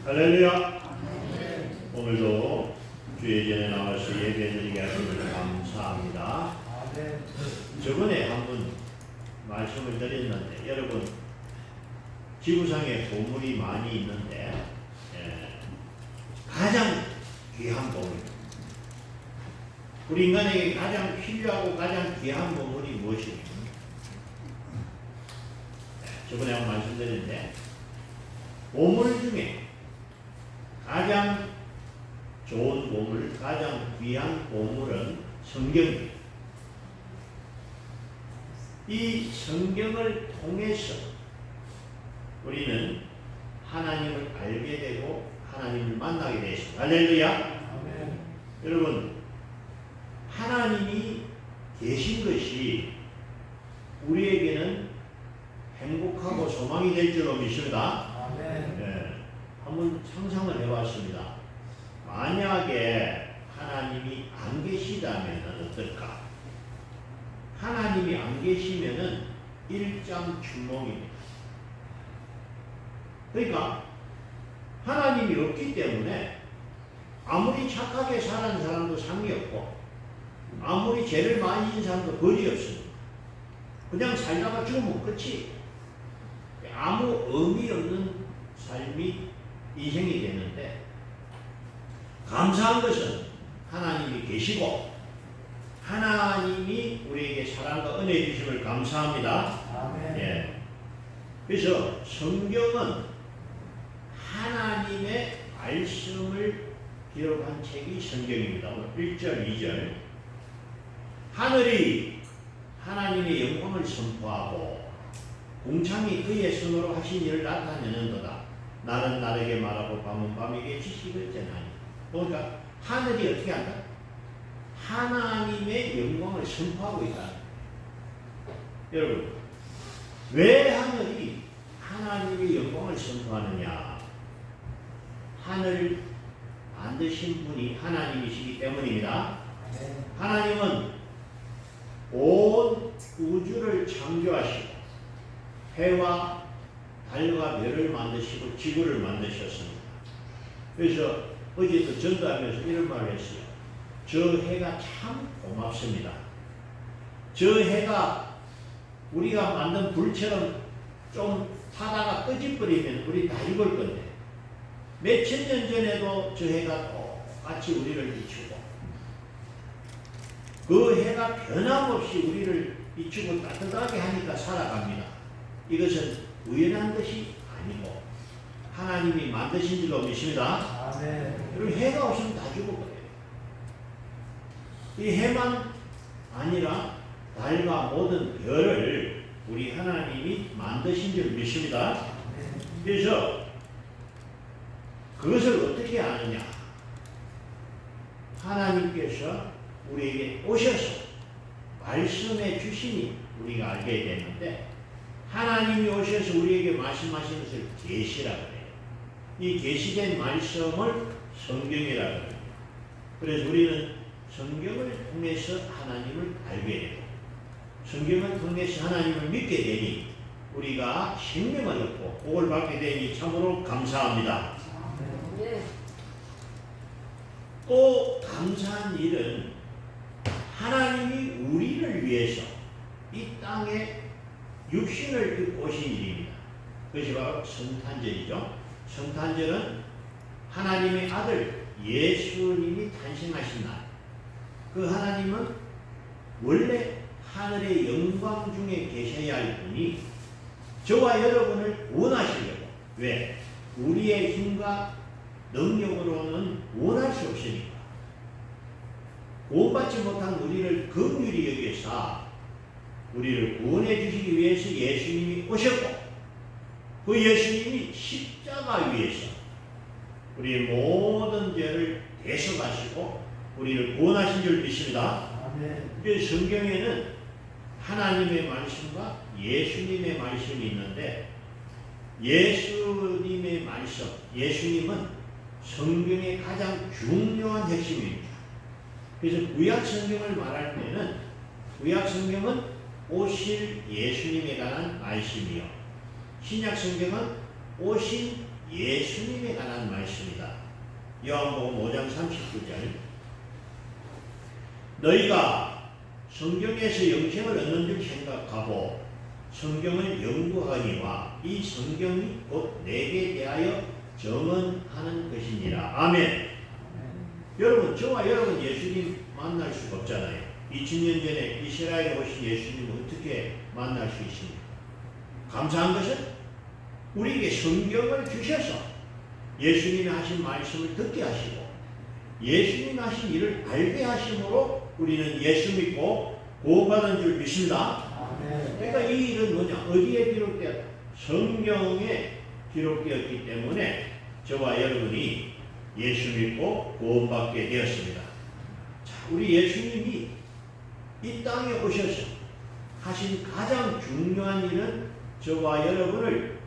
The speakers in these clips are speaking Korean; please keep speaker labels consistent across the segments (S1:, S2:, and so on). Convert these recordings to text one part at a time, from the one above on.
S1: 할렐루야. 오늘도 주의 전에 나와서 예배드리게 하시니 감사합니다. 저번에 한번 말씀을 드렸는데 여러분 지구상에 보물이 많이 있는데 가장 귀한 보물, 우리 인간에게 가장 필요하고 가장 귀한 보물이 무엇입니까? 저번에 한번 말씀드렸는데 보물 중에 가장 좋은 보물, 가장 귀한 보물은 성경입니다. 이 성경을 통해서 우리는 하나님을 알게 되고 하나님을 만나게 되었습니다. 할렐루야. 아멘. 여러분, 하나님이 계신 것이 우리에게는 행복하고 소망이 될 줄로 믿습니다. 네, 한번 상상을 해봤습니다. 만약에 하나님이 안 계시다면 어떨까? 하나님이 안 계시면은 일장춘몽입니다. 그러니까 하나님이 없기 때문에 아무리 착하게 사는 사람도 상이 없고 아무리 죄를 많이 진 사람도 벌이 없습니다. 그냥 살다가 죽으면 끝이 아무 의미 없는 삶이 인생이 되는데, 감사한 것은 하나님이 계시고 하나님이 우리에게 사랑과 은혜 주심을 감사합니다. 아멘. 예. 그래서 성경은 하나님의 말씀을 기록한 책이 성경입니다. 1절, 2절. 하늘이 하나님의 영광을 선포하고 궁창이 그의 손으로 하신 일을 나타내는도다. 날은 날에게 말하고 밤은 밤에게 지식을 전하니. 그러니까 하늘이 어떻게 한다? 하나님의 영광을 선포하고 있다. 여러분, 왜 하늘이 하나님의 영광을 선포하느냐? 하늘을 만드신 분이 하나님이시기 때문입니다. 하나님은 온 우주를 창조하시고 해와 달과 별을 만드시고 지구를 만드셨습니다. 그래서 어제도 전도하면서 이런 말을 했어요. 저 해가 참 고맙습니다. 저 해가 우리가 만든 불처럼 좀 타다가 꺼져버리면 우리 다 죽을 건데 몇천 년 전에도 저 해가 똑같이 우리를 비추고 그 해가 변함없이 우리를 비추고 따뜻하게 하니까 살아갑니다. 이것은 우연한 것이 아니고 하나님이 만드신 줄로 믿습니다. 아멘. 여러분, 해가 없으면 다 죽어버려요. 이 해만 아니라 달과 모든 별을 우리 하나님이 만드신 줄 믿습니다. 그래서 그것을 어떻게 아느냐? 하나님께서 우리에게 오셔서 말씀해 주시니 우리가 알게 되는데, 하나님이 오셔서 우리에게 말씀하시는 것을 계시라고 해요. 이 계시된 말씀을 성경이라고 해요. 그래서 우리는 성경을 통해서 하나님을 알게 되고 성경을 통해서 하나님을 믿게 되니 우리가 생명을 얻고 복을 받게 되니 참으로 감사합니다. 또 감사한 일은 하나님이 우리를 위해서 이 땅에 육신을 입고 오신 일입니다. 그것이 바로 성탄절이죠. 성탄절은 하나님의 아들 예수님이 탄생하신 날. 그 하나님은 원래 하늘의 영광 중에 계셔야 할 분이 저와 여러분을 원하시려고. 왜? 우리의 힘과 능력으로는 원할 수 없으니까. 구원받지 못한 우리를 긍휼히 여기사 우리를 구원해 주시기 위해서 예수님이 오셨고, 그 예수님이 십자가 위에서 우리의 모든 죄를 대속하시고 우리를 구원하신 줄 믿습니다. 그래서 성경에는 하나님의 말씀과 예수님의 말씀이 있는데, 예수님의 말씀, 예수님은 성경의 가장 중요한 핵심입니다. 그래서 구약 성경을 말할 때는 구약 성경은 오실 예수님에 관한 말씀이요, 신약 성경은 오신 예수님에 관한 말씀이다. 요한복음 5장 39절. 너희가 성경에서 영생을 얻는 줄 생각하고 성경을 연구하니와 이 성경이 곧 내게 대하여 증언하는 것이니라. 아멘. 여러분, 저와 여러분 예수님 만날 수가 없잖아요. 2000년 전에 이스라엘에 오신 예수님을 어떻게 만날 수 있습니까? 감사한 것은 우리에게 성경을 주셔서 예수님이 하신 말씀을 듣게 하시고 예수님이 하신 일을 알게 하심으로 우리는 예수 믿고 구원받은 줄 믿습니다. 그러니까 이 일은 뭐냐? 어디에 기록되었다? 성경에 기록되었기 때문에 저와 여러분이 예수 믿고 구원받게 되었습니다. 자, 우리 예수님이 이 땅에 오셔서 하신 가장 중요한 일은 저와 여러분을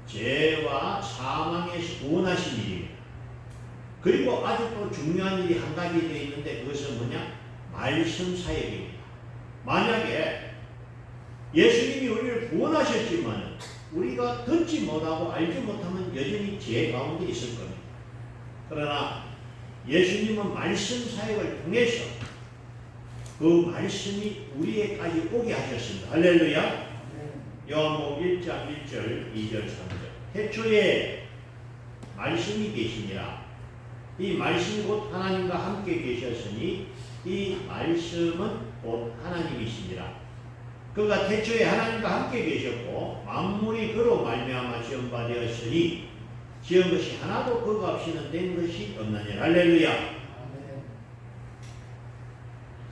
S1: 죄와 사망에서 구원하신 일입니다. 그리고 아주 또 중요한 일이 한 가지 되어 있는데 그것은 뭐냐? 말씀 사역입니다. 만약에 예수님이 우리를 구원하셨지만 우리가 듣지 못하고 알지 못하면 여전히 죄 가운데 있을 겁니다. 그러나 예수님은 말씀 사역을 통해서 그 말씀이 우리에까지 오게 하셨습니다. 할렐루야. 요한복음 1장 1절 2절 3절. 태초에 말씀이 계시니라. 이 말씀이 곧 하나님과 함께 계셨으니 이 말씀은 곧 하나님이시니라. 그가 태초에 하나님과 함께 계셨고 만물이 그로 말미암아 지은 바 되었으니 지은 것이 하나도 그가 없이는 된 것이 없느니라. 할렐루야.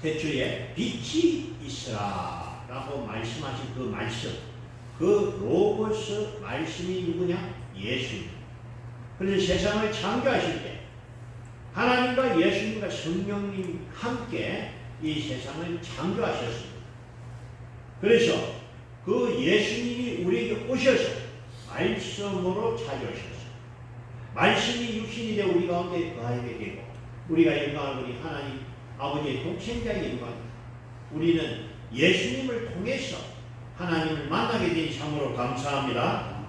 S1: 태초에 빛이 있으라 라고 말씀하신 그 말씀, 그 로고스 말씀이 누구냐? 예수입니다. 그래서 세상을 창조하실 때 하나님과 예수님과 성령님이 함께 이 세상을 창조하셨습니다. 그래서 그 예수님이 우리에게 오셔서 말씀으로 찾아오셨습니다. 말씀이 육신이 되어 우리 가운데 거하게 되고 우리가 영광을 보니 하나님 아버지의 독생자의 영광입니다. 우리는 예수님을 통해서 하나님을 만나게 되니 참으로 감사합니다.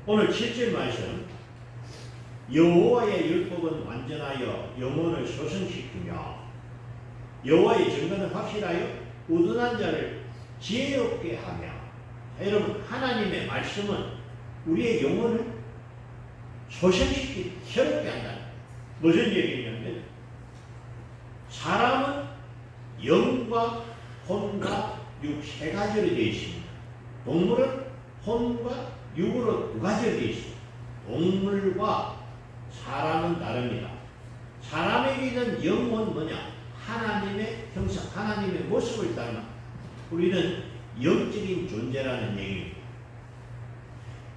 S1: 오늘 7절 말씀. 여호와의 율법은 완전하여 영혼을 소성시키며 여호와의 증거는 확실하여 우둔한 자를 지혜롭게 하며. 자, 여러분, 하나님의 말씀은 우리의 영혼을 소생시키고 새롭게 한다. 무슨 얘기냐면 사람은 영과 혼과 육 세 가지로 되어 있습니다. 동물은 혼과 육으로 두 가지로 되어 있습니다. 동물과 사람은 다릅니다. 사람에게 있는 영은 뭐냐? 하나님의 형상, 하나님의 모습을 닮아 우리는 영적인 존재라는 얘기입니다.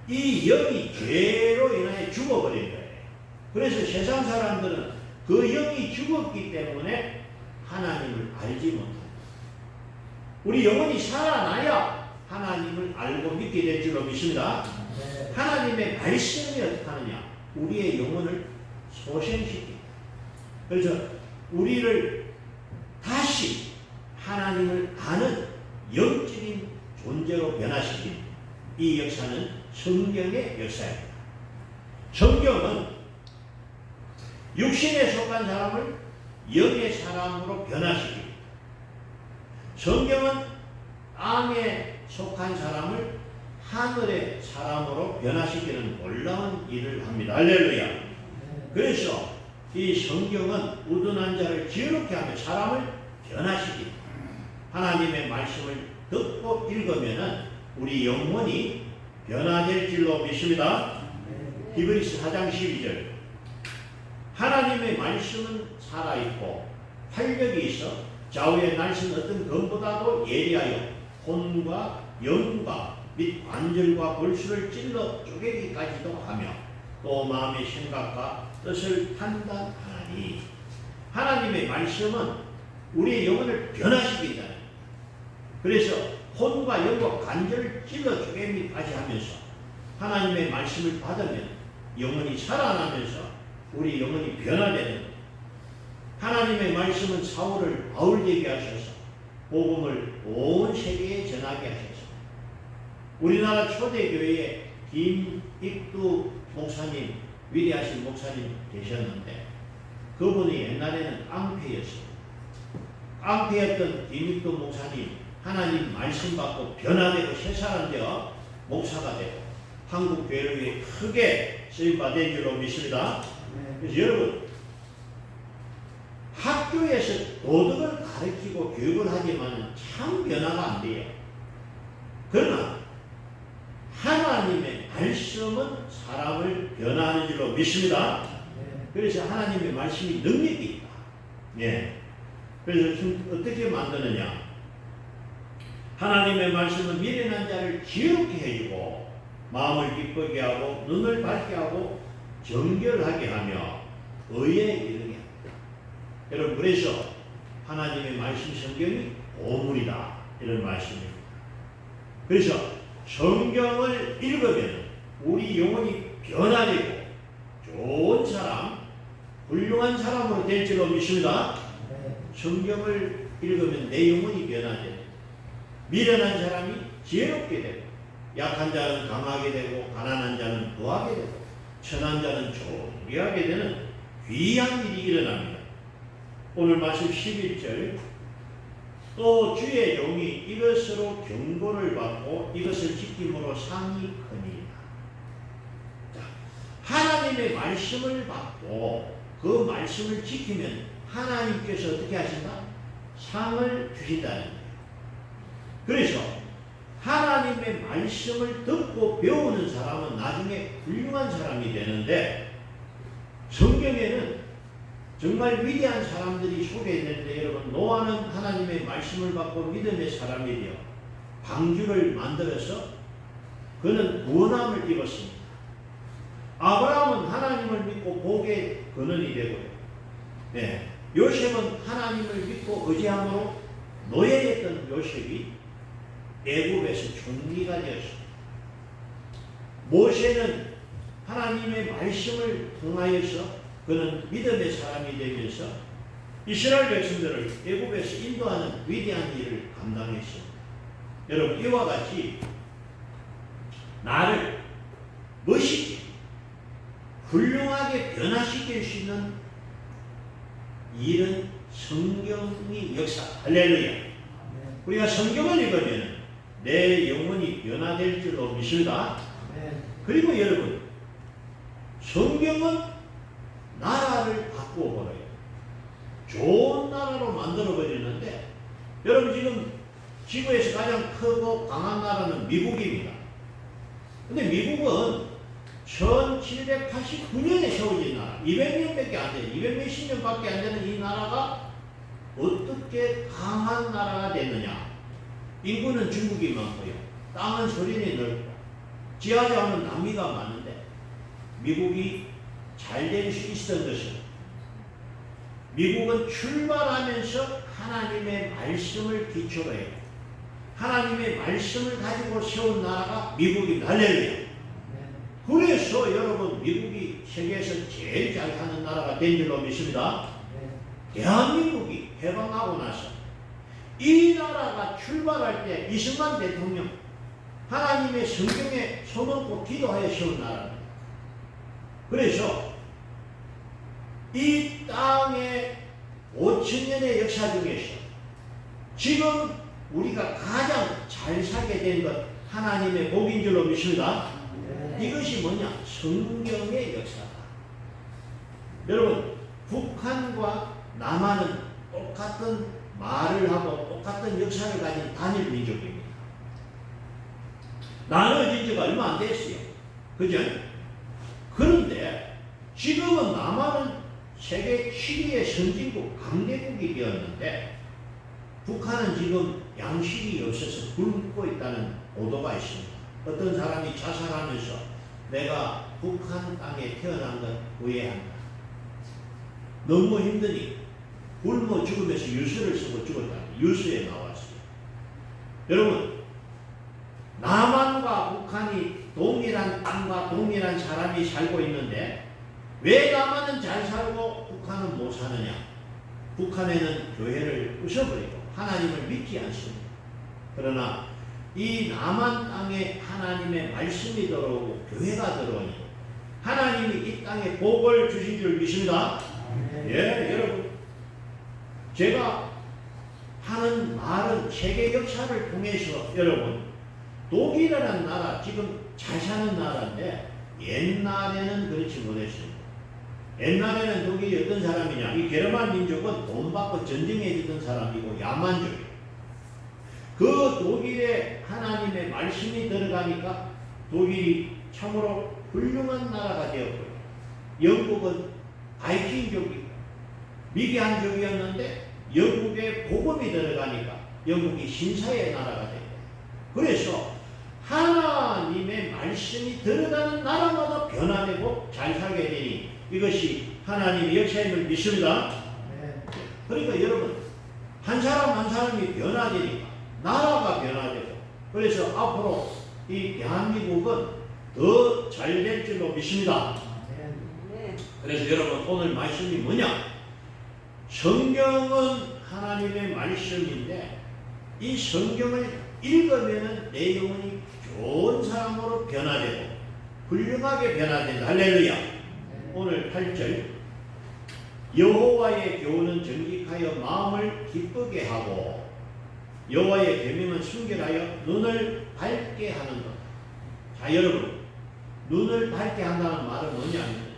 S1: 이 영이 죄로 인하여 죽어버린 거예요. 그래서 세상 사람들은 그 영이 죽었기 때문에 하나님을 알지 못합니다. 우리 영혼이 살아나야 하나님을 알고 믿게 될 줄로 믿습니다. 하나님의 말씀이 어떻게 하느냐? 우리의 영혼을 소생시킵니다. 그래서 우리를 다시 하나님을 아는 영적인 존재로 변화시키는 이 역사는 성경의 역사입니다. 성경은 육신에 속한 사람을 영의 사람으로 변화시킵니다. 성경은 땅에 속한 사람을 하늘의 사람으로 변화시키는 놀라운 일을 합니다. 할렐루야. 그래서 이 성경은 우둔한 자를 지혜롭게 하며 사람을 변화시킵니다. 하나님의 말씀을 듣고 읽으면 우리 영혼이 변화될 줄로 믿습니다. 히브리서 4장 12절. 하나님의 말씀은 살아있고 활력이 있어 좌우의 날선 어떤 검보다도 예리하여 혼과 영과 및 관절과 골수를 찔러 쪼개기까지도 하며 또 마음의 생각과 뜻을 판단하니. 하나님의 말씀은 우리의 영혼을 변화시킨다. 그래서 혼과 영과 관절을 찔러 쪼개기까지 하면서 하나님의 말씀을 받으면 영혼이 살아나면서 우리 영혼이 변화되는. 하나님의 말씀은 사울을 바울되게 하셔서 복음을 온 세계에 전하게 하셔서 우리나라 초대교회에 김익두 목사님, 위대하신 목사님 계셨는데 그분이 옛날에는 깡패였어요. 깡패였던 디미토 목사님 하나님 말씀 받고 변화되고 새 사람 되어 목사가 되고 한국 교회를 크게 쓰임받은 줄로 믿습니다. 그래서 여러분 학교에서 도덕을 가르치고 교육을 하지만 참 변화가 안 돼요. 그러나 하나님의 말씀은 사람을 변화하는 줄로 믿습니다. 그래서 하나님의 말씀이 능력이 있다. 예. 그래서 어떻게 만드느냐? 하나님의 말씀은 미련한 자를 지혜롭게 해주고 마음을 기쁘게 하고 눈을 밝게 하고 정결하게 하며 의에 이르게 합니다. 여러분 그래서 하나님의 말씀 성경이 보물이다 이런 말씀입니다. 그래서 성경을 읽으면 우리 영혼이 변화되고 좋은 사람, 훌륭한 사람으로 될 줄로 믿습니다. 성경을 읽으면 내 영혼이 변화되고 미련한 사람이 지혜롭게 되고 약한 자는 강하게 되고 가난한 자는 부하게 되고 천한 자는 존귀하게 되는 귀한 일이 일어납니다. 오늘 말씀 11절 또 주의 종이 이것으로 경고를 받고 이것을 지킴으로 상이 크니라. 하나님의 말씀을 받고 그 말씀을 지키면 하나님께서 어떻게 하신다? 상을 주신다는 거예요. 그래서 하나님의 말씀을 듣고 배우는 사람은 나중에 훌륭한 사람이 되는데 성경에는 정말 위대한 사람들이 소개했는데 여러분 노아는 하나님의 말씀을 받고 믿음의 사람이 되어 방주를 만들어서 그는 구원함을 입었습니다. 아브라함은 하나님을 믿고 복의 근원이 되고요. 네. 요셉은 하나님을 믿고 의지함으로 노예였던 요셉이 애굽에서 총리가 되었습니다. 모세는 하나님의 말씀을 통하여서 그는 믿음의 사람이 되면서 이스라엘 백성들을 애굽에서 인도하는 위대한 일을 감당했습니다. 여러분 이와 같이 나를 멋있게 훌륭하게 변화시킬 수 있는 일은 성경의 역사. 할렐루야. 우리가 성경을 읽으면 내 영혼이 변화될 줄로 믿습니다. 그리고 여러분 성경은 나라를 바꾸어버려요. 좋은 나라로 만들어버리는데 여러분 지금 지구에서 가장 크고 강한 나라는 미국입니다. 근데 미국은 1789년에 세워진 나라, 200년밖에 안 돼요. 200몇십 년밖에 안 되는 이 나라가 어떻게 강한 나라가 됐느냐? 인구는 중국이 많고요. 땅은 소련이 넓고 지하자원은 남미가 많은데 미국이 잘 될 수 있었던 것은 미국은 출발하면서 하나님의 말씀을 기초로 해요. 하나님의 말씀을 가지고 세운 나라가 미국입니다. 할렐루야. 그래서 여러분 미국이 세계에서 제일 잘하는 나라가 된 줄로 믿습니다. 대한민국이 해방하고 나서 이 나라가 출발할 때 이승만 대통령 하나님의 성경에 손얹고 기도하여 세운 나라입니다. 그래서 이 땅의 5천년의 역사 중에서 지금 우리가 가장 잘 살게 된 것 하나님의 복인 줄로 믿습니다. 이것이 뭐냐? 성경의 역사다. 여러분 북한과 남한은 똑같은 말을 하고 똑같은 역사를 가진 단일 민족입니다. 나눠진 지가 얼마 안 됐어요. 그죠? 그런데 지금은 남한은 세계 7위의 선진국 강대국이 되었는데 북한은 지금 양식이 없어서 굶고 있다는 보도가 있습니다. 어떤 사람이 자살하면서 내가 북한 땅에 태어난 것 후회한다. 너무 힘드니 굶어 죽으면서 유서를 쓰고 죽었다. 유서에 나왔어요. 여러분 남한과 북한이 동일한 땅과 동일한 사람이 살고 있는데 왜 남한은 잘 살고 북한은 못 사느냐? 북한에는 교회를 부숴버리고 하나님을 믿지 않습니다. 그러나 이 남한 땅에 하나님의 말씀이 들어오고 교회가 들어오니 하나님이 이 땅에 복을 주신 줄 믿습니다. 예, 여러분. 제가 하는 말은 세계 역사를 통해서 여러분, 독일이라는 나라, 지금 잘 사는 나라인데 옛날에는 그렇지 못했습니다. 옛날에는 독일이 어떤 사람이냐, 이 게르만 민족은 돈 받고 전쟁해 주던 사람이고 야만족이에요. 그 독일에 하나님의 말씀이 들어가니까 독일이 참으로 훌륭한 나라가 되었고요. 영국은 바이킹족이고 미개한족이었는데 영국에 복음이 들어가니까 영국이 신사의 나라가 됐고, 그래서 하나님의 말씀이 들어가는 나라마다 변화되고 잘 살게 되니 이것이 하나님의 역사임을 믿습니다. 그러니까 여러분, 한 사람 한 사람이 변화되니까 나라가 변화되고, 그래서 앞으로 이 대한민국은 더 잘 될 줄로 믿습니다. 그래서 여러분, 오늘 말씀이 뭐냐? 성경은 하나님의 말씀인데 이 성경을 읽으면 내 영혼이 좋은 사람으로 변화되고 훌륭하게 변화된다. 할렐루야. 오늘 8절, 여호와의 교훈은 정직하여 마음을 기쁘게 하고 여호와의 계명은 순결하여 눈을 밝게 하는 것. 자, 여러분, 눈을 밝게 한다는 말은 뭐냐면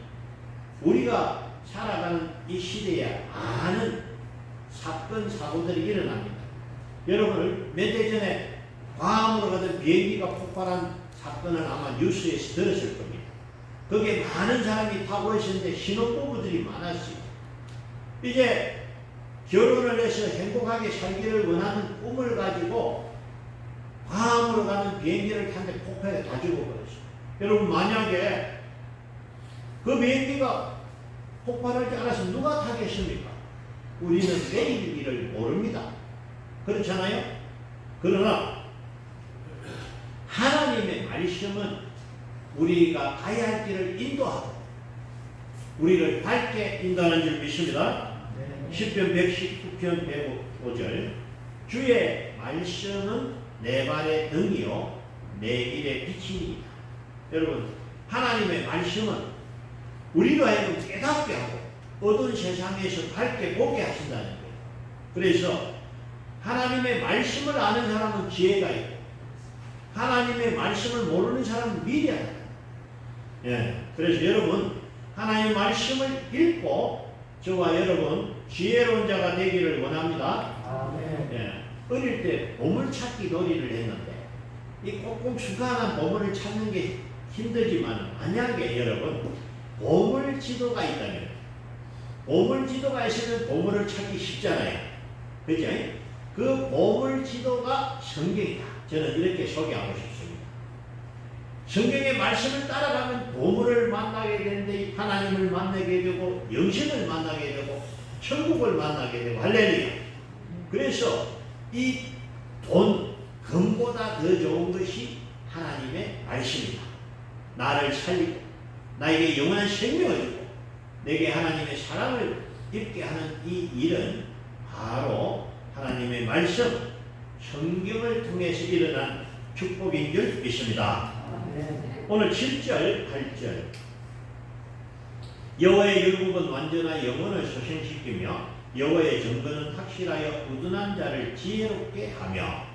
S1: 우리가 살아가는 이 시대에 많은 사건 사고들이 일어납니다. 여러분, 몇 해 전에 괌으로 가던 비행기가 폭발한 사건을 아마 뉴스에서 들었을 겁니다. 거기에 많은 사람이 타고 있었는데 신혼부부들이 많았어요. 이제 결혼을 해서 행복하게 살기를 원하는 꿈을 가지고 괌으로 가는 비행기를 탔는데 폭발해 다 죽어버렸어요. 여러분, 만약에 그 비행기가 폭발할 줄 알아서 누가 타겠습니까? 우리는 내일 일을 모릅니다. 그렇잖아요? 그러나 하나님의 말씀은 우리가 가야 할 길을 인도하고 우리를 밝게 인도하는 줄 믿습니다. 시편 119편 105절, 주의 말씀은 내 발의 등이요 내 길의 빛이니이다. 여러분, 하나님의 말씀은 우리로 하여금 깨닫게 하고 어두운 세상에서 밝게 보게 하신다는 거예요. 그래서 하나님의 말씀을 아는 사람은 지혜가 있고 하나님의 말씀을 모르는 사람은 미련하다. 예, 그래서 여러분, 하나님의 말씀을 읽고 저와 여러분 지혜로운 자가 되기를 원합니다. 예, 어릴 때 보물찾기 놀이를 했는데 이 꼭꼭 수간한 보물을 찾는 게 힘들지만 만약에 여러분 보물지도가 있다면, 보물지도가 있으면 보물을 찾기 쉽잖아요. 그죠? 그 보물지도가 성경이다. 저는 이렇게 소개하고 싶습니다. 성경의 말씀을 따라가면 보물을 만나게 되는데 하나님을 만나게 되고 영생을 만나게 되고 천국을 만나게 되고 할렐루야. 그래서 이 돈, 금보다 더 좋은 것이 하나님의 말씀이다. 나를 살리고 나에게 영원한 생명을 주고 내게 하나님의 사랑을 입게 하는 이 일은 바로 하나님의 말씀, 성경을 통해서 일어난 축복인 줄 믿습니다. 오늘 7절, 8절, 여호와의 율법은 완전한 영혼을 소생시키며 여호와의 정거는 확실하여 꾸준한 자를 지혜롭게 하며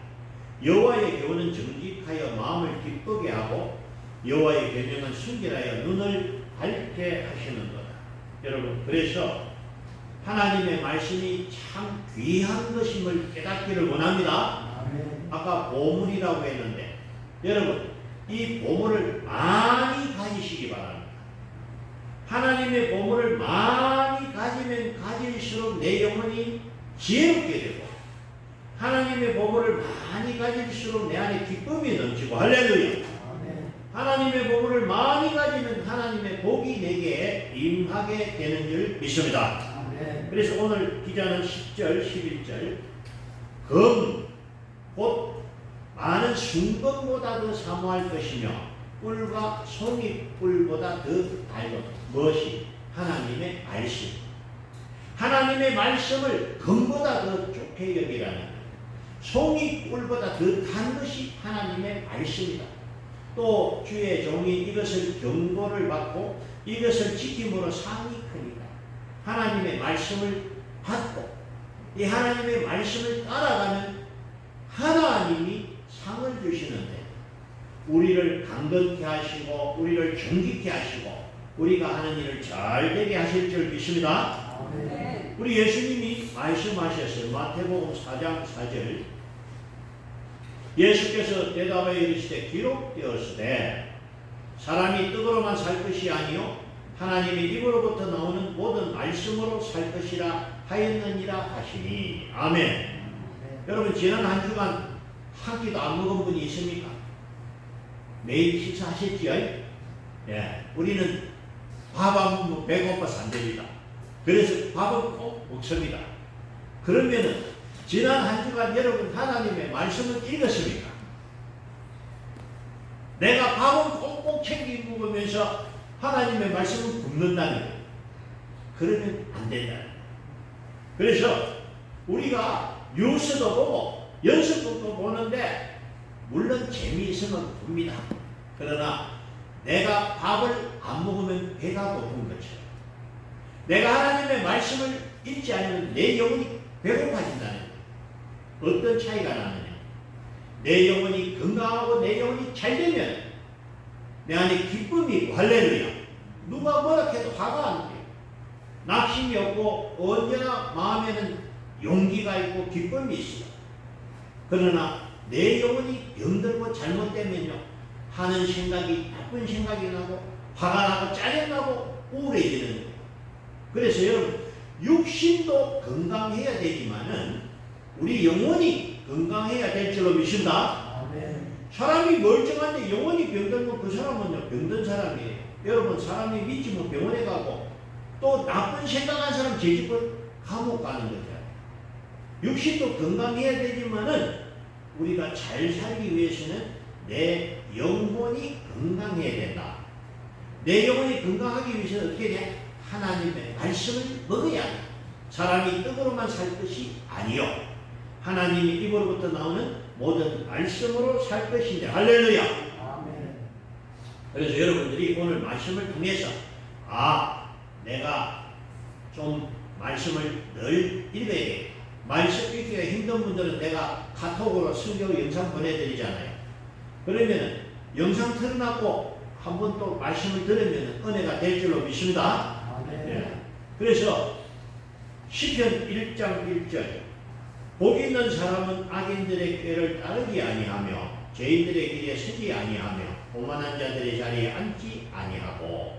S1: 여호와의 교훈은 정직하여 마음을 기쁘게 하고 여호와의 계명은 순결하여 눈을 밝게 하시는 거다. 여러분, 그래서 하나님의 말씀이 참 귀한 것임을 깨닫기를 원합니다. 아까 보물이라고 했는데 여러분, 이 보물을 많이 가지시기 바랍니다. 하나님의 보물을 많이 가지면 가질수록 내 영혼이 지혜롭게 되고 하나님의 보물을 많이 가질수록 내 안에 기쁨이 넘치고 할렐루야. 하나님의 보물을 많이 가지면 하나님의 복이 내게 임하게 되는 줄 믿습니다. 그래서 오늘 기자는 10절, 11절, 금, 곧 많은 순금보다 더 사모할 것이며 꿀과 송이꿀보다 더 달고, 무엇이? 하나님의 말씀. 하나님의 말씀을 금보다 더 좋게 여기라는, 송이꿀보다 더 단 것이 하나님의 말씀이다. 또 주의 종이 이것을 경고를 받고 이것을 지킴으로 상이 크니까 하나님의 말씀을 받고 이 하나님의 말씀을 따라가면 하나님이 상을 주시는데 우리를 강건케 하시고 우리를 정직케 하시고 우리가 하는 일을 잘 되게 하실 줄 믿습니다.
S2: 아멘.
S1: 우리 예수님이 말씀하셨어요. 마태복음 4장 4절 예수께서 대답하여 이르시되 기록되었으되 사람이 떡으로만 살 것이 아니요 하나님의 입으로부터 나오는 모든 말씀으로 살 것이라 하였느니라 하시니 아멘. 여러분 지난 한 주간 한 끼도 안 먹은 분이 있습니까? 매일 식사하셨지요? 예, 우리는 밥 안 먹으면 배고파서 안 됩니다. 그래서 밥은 꼭 먹습니다. 그러면은 지난 한 주간 여러분 하나님의 말씀을 읽었습니까? 내가 밥은 꼭꼭 챙겨 먹으면서 하나님의 말씀을 굽는다는 거예요. 그러면 안 된다는 거예요. 그래서 우리가 뉴스도 보고 연습도 보는데 물론 재미있으면 봅니다. 그러나 내가 밥을 안 먹으면 배가 고픈 것처럼 내가 하나님의 말씀을 읽지 않으면 내 영혼이 배고파진다는 거예요. 어떤 차이가 나느냐? 내 영혼이 건강하고 내 영혼이 잘 되면 내 안에 기쁨이 있고 할렐루야. 누가 뭐라 해도 화가 안 돼요. 낙심이 없고 언제나 마음에는 용기가 있고 기쁨이 있어요. 그러나 내 영혼이 병들고 잘못되면요 하는 생각이 나쁜 생각이 나고 화가 나고 짜증나고 우울해지는 거예요. 그래서 여러분 육신도 건강해야 되지만은 우리 영혼이 건강해야 될 줄로 믿습니다.
S2: 아멘.
S1: 사람이 멀쩡한데 영혼이 병들면 그 사람은요 병든 사람이에요. 여러분 사람이 미치면 병원에 가고 또 나쁜 생각한 사람 죄짓고 감옥 가는 거죠. 육신도 건강해야 되지만은 우리가 잘 살기 위해서는 내 영혼이 건강해야 된다. 내 영혼이 건강하기 위해서는 어떻게 돼? 하나님의 말씀을 먹어야 돼. 사람이 떡으로만 살 것이 아니요 하나님의 입으로부터 나오는 모든 말씀으로 살 것인데 할렐루야.
S2: 아멘.
S1: 그래서 여러분들이 오늘 말씀을 통해서 내가 좀 말씀을 늘 읽어야 돼. 말씀 읽기가 힘든 분들은 내가 카톡으로 성경 영상 보내드리잖아요. 그러면 영상 틀어놨고 한번 또 말씀을 들으면 은혜가 될 줄로 믿습니다.
S2: 아멘.
S1: 예. 그래서 시편 1장 1절 복 있는 사람은 악인들의 꾀를 따르지 아니하며 죄인들의 길에 서지 아니하며 오만한 자들의 자리에 앉지 아니하고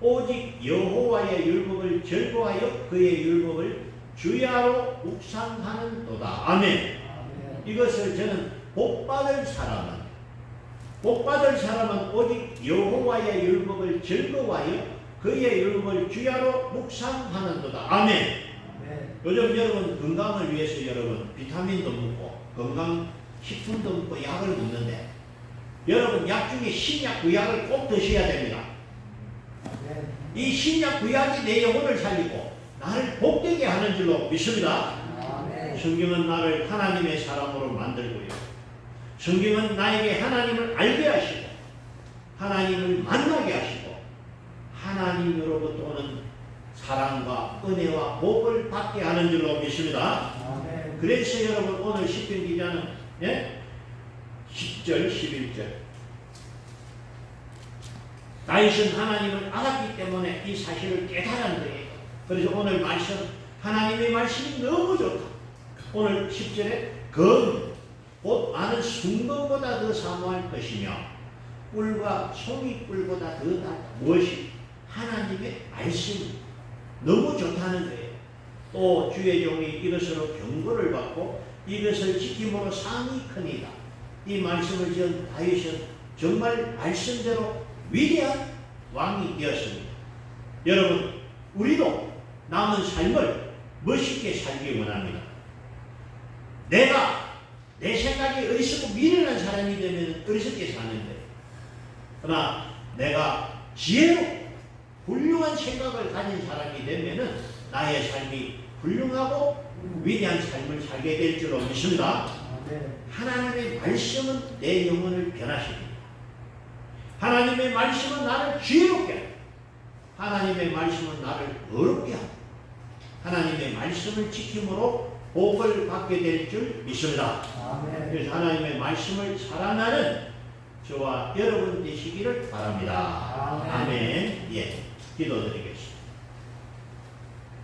S1: 오직 여호와의 율법을 즐거워하여 그의 율법을 주야로 묵상하는도다. 아멘.
S2: 아멘.
S1: 이것을 저는 복받을 사람은 오직 여호와의 율법을 즐거워하여 그의 율법을 주야로 묵상하는도다. 아멘.
S2: 아멘.
S1: 요즘 여러분 건강을 위해서 여러분 비타민도 먹고 건강식품도 먹고 약을 먹는데 여러분 약 중에 신약 구약을 꼭 드셔야 됩니다.
S2: 아멘.
S1: 이 신약 구약이 내 영혼을 살리고 나를 복되게 하는 줄로 믿습니다.
S2: 아멘.
S1: 성경은 나를 하나님의 사람으로 만들고요. 성경은 나에게 하나님을 알게 하시고 하나님을 만나게 하시고 하나님으로부터 오는 사랑과 은혜와 복을 받게 하는 줄로 믿습니다.
S2: 아멘.
S1: 그래서 여러분 오늘 시편 기자는 10절 11절 다윗은 하나님을 알았기 때문에 이 사실을 깨달은 거예요. 그래서 오늘 말씀 하나님의 말씀이 너무 좋다. 오늘 10절에 곧 많은 순금보다 더 사모할 것이며 꿀과 송이꿀보다 더 낫다. 무엇이? 하나님의 말씀이 너무 좋다는 거예요. 또 주의 종이 이것으로 경고를 받고 이것을 지킴으로 상이 크니라. 이 말씀을 지은 다윗은 정말 말씀대로 위대한 왕이 되었습니다. 여러분 우리도 남은 삶을 멋있게 살기 원합니다. 내가 내 생각이 어리석고 미련한 사람이 되면 어리석게 사는데 그러나 내가 지혜롭고 훌륭한 생각을 가진 사람이 되면은 나의 삶이 훌륭하고 위대한 삶을 살게 될 줄로 믿습니다.
S2: 아멘.
S1: 하나님의 말씀은 내 영혼을 변화시킵니다. 하나님의 말씀은 나를 지혜롭게 하고 하나님의 말씀은 나를 어렵게 하고 하나님의 말씀을 지킴으로 복을 받게 될 줄 믿습니다.
S2: 아멘.
S1: 그래서 하나님의 말씀을 사랑하는 저와 여러분 되시기를 바랍니다.
S2: 아멘.
S1: 아멘. 예, 기도드리겠습니다.